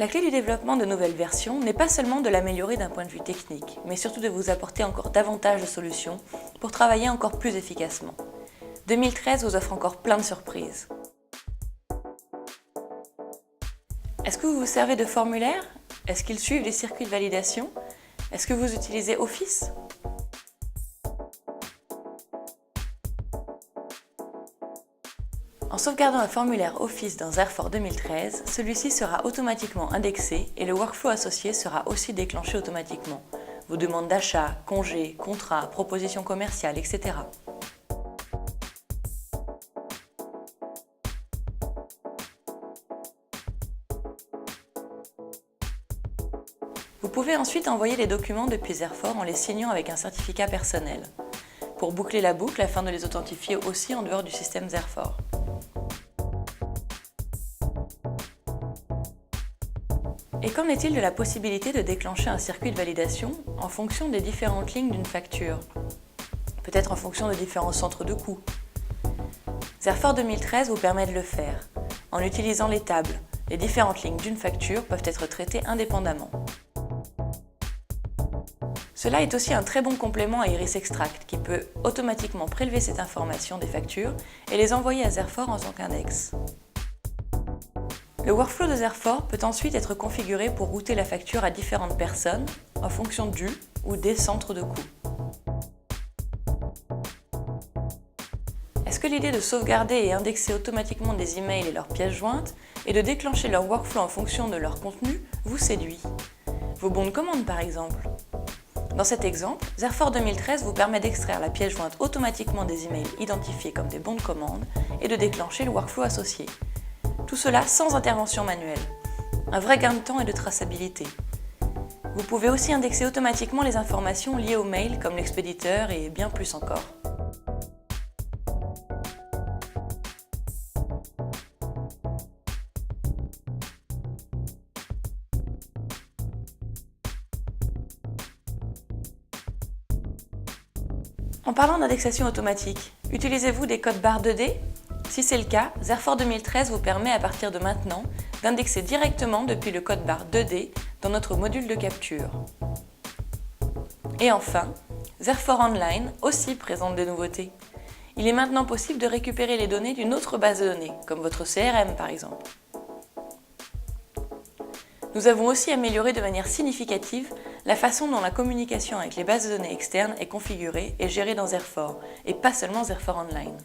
La clé du développement de nouvelles versions n'est pas seulement de l'améliorer d'un point de vue technique, mais surtout de vous apporter encore davantage de solutions pour travailler encore plus efficacement. 2013 vous offre encore plein de surprises. Est-ce que vous vous servez de formulaires? Est-ce qu'ils suivent les circuits de validation? Est-ce que vous utilisez Office? En sauvegardant un formulaire Office dans Zerfor 2013, celui-ci sera automatiquement indexé et le workflow associé sera aussi déclenché automatiquement. Vos demandes d'achat, congés, contrats, propositions commerciales, etc. Vous pouvez ensuite envoyer les documents depuis Zerfor en les signant avec un certificat personnel, pour boucler la boucle afin de les authentifier aussi en dehors du système Zerfor. Et qu'en est-il de la possibilité de déclencher un circuit de validation en fonction des différentes lignes d'une facture? Peut-être en fonction de différents centres de coûts. Zerfor 2013 vous permet de le faire. En utilisant les tables, les différentes lignes d'une facture peuvent être traitées indépendamment. Cela est aussi un très bon complément à Iris Extract qui peut automatiquement prélever cette information des factures et les envoyer à Zerfor en tant qu'index. Le workflow de Zerfor peut ensuite être configuré pour router la facture à différentes personnes en fonction du ou des centres de coûts. Est-ce que l'idée de sauvegarder et indexer automatiquement des emails et leurs pièces jointes et de déclencher leur workflow en fonction de leur contenu vous séduit? Vos bons de commande par exemple. Dans cet exemple, Zerfor 2013 vous permet d'extraire la pièce jointe automatiquement des emails identifiés comme des bons de commande et de déclencher le workflow associé. Tout cela sans intervention manuelle. Un vrai gain de temps et de traçabilité. Vous pouvez aussi indexer automatiquement les informations liées au mail comme l'expéditeur et bien plus encore. En parlant d'indexation automatique, utilisez-vous des codes barres 2D? Si c'est le cas, Zerfor 2013 vous permet à partir de maintenant d'indexer directement depuis le code barre 2D dans notre module de capture. Et enfin, Zerfor Online aussi présente des nouveautés. Il est maintenant possible de récupérer les données d'une autre base de données, comme votre CRM par exemple. Nous avons aussi amélioré de manière significative la façon dont la communication avec les bases de données externes est configurée et gérée dans Zerfor, et pas seulement Zerfor Online.